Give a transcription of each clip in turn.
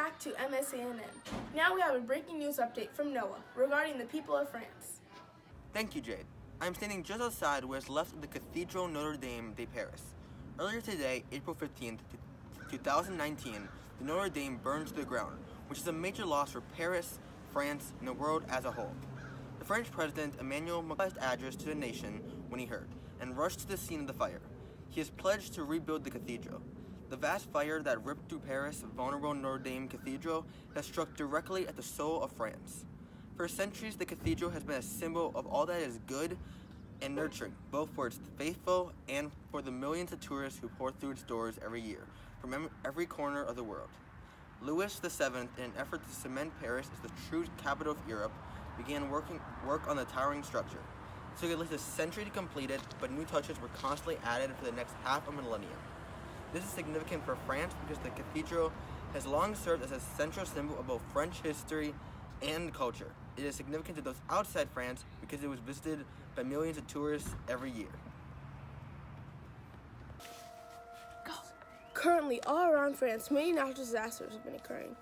back to MSANN. Now we have a breaking news update from Noah regarding the people of France. Thank you, Jade. I'm standing just outside where is left of the Cathedral Notre Dame de Paris. Earlier today, April 15th, 2019, the Notre Dame burned to the ground, which is a major loss for Paris, France, and the world as a whole. The French President Emmanuel Macron's address to the nation when he heard, and rushed to the scene of the fire. He has pledged to rebuild the cathedral. The vast fire that ripped through Paris' vulnerable Notre Dame Cathedral has struck directly at the soul of France. For centuries, the cathedral has been a symbol of all that is good and nurturing, both for its faithful and for the millions of tourists who pour through its doors every year from every corner of the world. Louis VII, in an effort to cement Paris as the true capital of Europe, began work on the towering structure. It took at least a century to complete it, but new touches were constantly added for the next half a millennium. This is significant for France because the cathedral has long served as a central symbol of both French history and culture. It is significant to those outside France because it was visited by millions of tourists every year. Currently, all around France, many natural disasters have been occurring.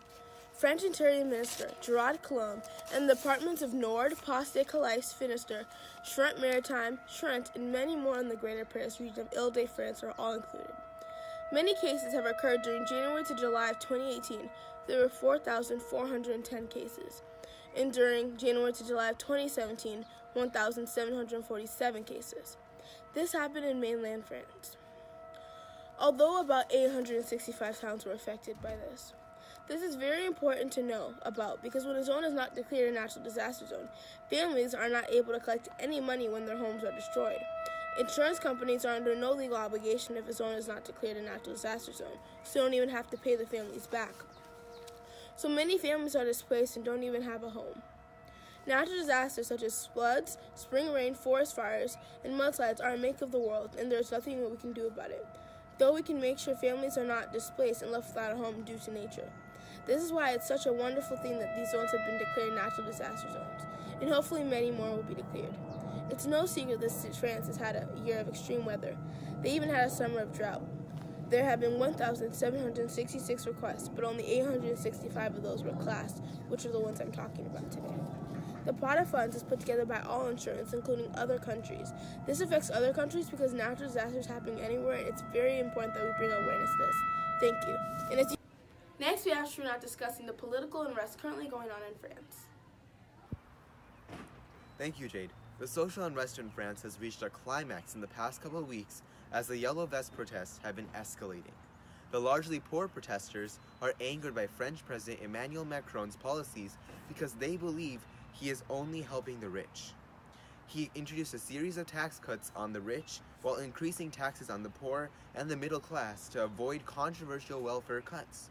French Interior Minister Gerard Collomb and the departments of Nord, Pas-de-Calais, Finistère, Charente-Maritime, Charente, and many more in the greater Paris region of Ile-de-France are all included. Many cases have occurred during January to July of 2018. There were 4,410 cases. And during January to July of 2017, 1,747 cases. This happened in mainland France. Although about 865 towns were affected by this. This is very important to know about because when a zone is not declared a natural disaster zone, families are not able to collect any money when their homes are destroyed. Insurance companies are under no legal obligation if a zone is not declared a natural disaster zone, so they don't even have to pay the families back. So many families are displaced and don't even have a home. Natural disasters such as floods, spring rain, forest fires, and mudslides are a make of the world, and there's nothing that we can do about it. Though we can make sure families are not displaced and left without a home due to nature. This is why it's such a wonderful thing that these zones have been declared natural disaster zones, and hopefully many more will be declared. It's no secret that France has had a year of extreme weather. They even had a summer of drought. There have been 1,766 requests, but only 865 of those were classed, which are the ones I'm talking about today. The pot of funds is put together by all insurance, including other countries. This affects other countries because natural disasters happen anywhere, and it's very important that we bring awareness to this. Thank you. Next, we have astronaut discussing the political unrest currently going on in France. Thank you, Jade. The social unrest in France has reached a climax in the past couple of weeks as the Yellow Vest protests have been escalating. The largely poor protesters are angered by French President Emmanuel Macron's policies because they believe he is only helping the rich. He introduced a series of tax cuts on the rich while increasing taxes on the poor and the middle class to avoid controversial welfare cuts.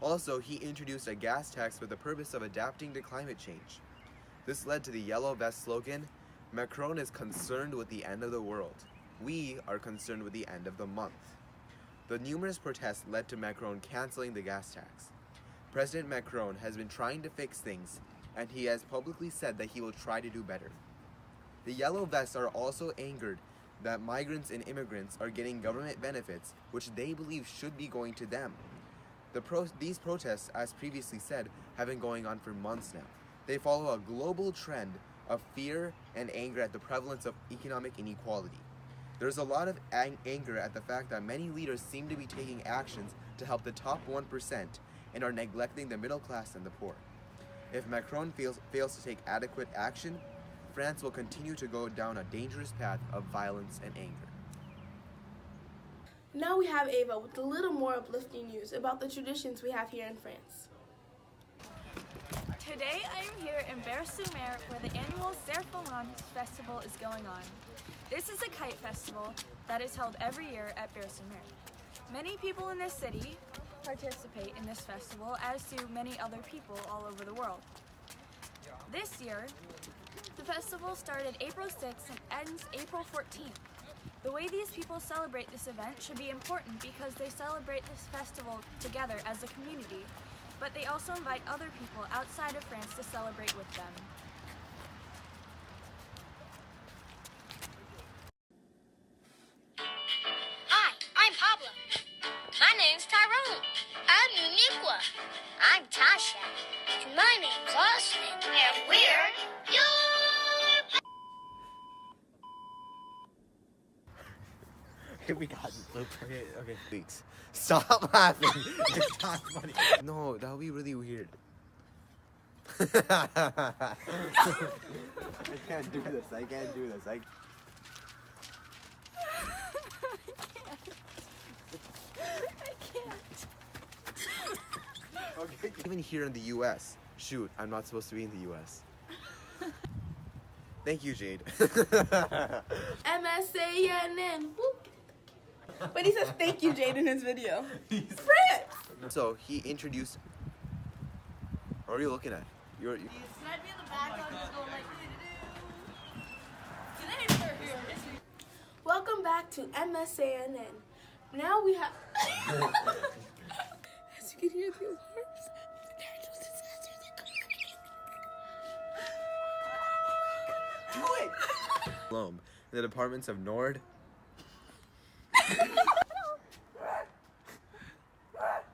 Also, he introduced a gas tax for the purpose of adapting to climate change. This led to the Yellow Vest slogan, "Macron is concerned with the end of the world. We are concerned with the end of the month." The numerous protests led to Macron canceling the gas tax. President Macron has been trying to fix things, and he has publicly said that he will try to do better. The Yellow Vests are also angered that migrants and immigrants are getting government benefits, which they believe should be going to them. These protests, as previously said, have been going on for months now. They follow a global trend of fear and anger at the prevalence of economic inequality. There's a lot of anger at the fact that many leaders seem to be taking actions to help the top 1% and are neglecting the middle class and the poor. If Macron fails to take adequate action, France will continue to go down a dangerous path of violence and anger. Now we have Ava with a little more uplifting news about the traditions we have here in France. Today I am here in Berre-sur-Mer where the annual Cerf-Volant festival is going on. This is a kite festival that is held every year at Berre-sur-Mer. Many people in this city participate in this festival, as do many other people all over the world. This year, the festival started April 6th and ends April 14th. The way these people celebrate this event should be important because they celebrate this festival together as a community, but they also invite other people outside of France to celebrate with them. Hi, I'm Pablo. My name's Tyrone. I'm Uniqua. I'm Tasha. And my name's Austin. And we're your... We got it. Okay. Weeks. Stop laughing. It's not funny. No, that would be really weird. I can't do this. Okay. Even here in the U.S. Shoot, I'm not supposed to be in the U.S. Thank you, Jade. MSANN. But he says thank you, Jade, in his video. France! So he introduced. What are you looking at? You're. Welcome back to MSANN. Now we have. As you can hear the alarms, the natural disasters are coming. Do it. Loam. The departments of Nord.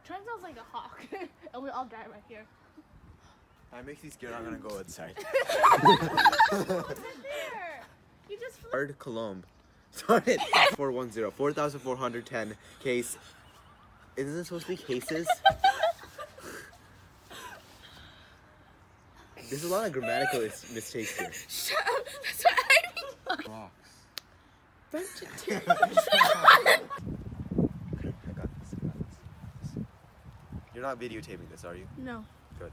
Trent sounds like a hawk, and we all die right here. That makes me scared. I'm gonna go outside. There! You just flew. Nord Colombe. Started 410 case. Isn't it supposed to be cases? There's a lot of grammatical mistakes here. Shut up. That's what I mean. Rocks. Bunch of I got this. You're not videotaping this, are you? No. Good.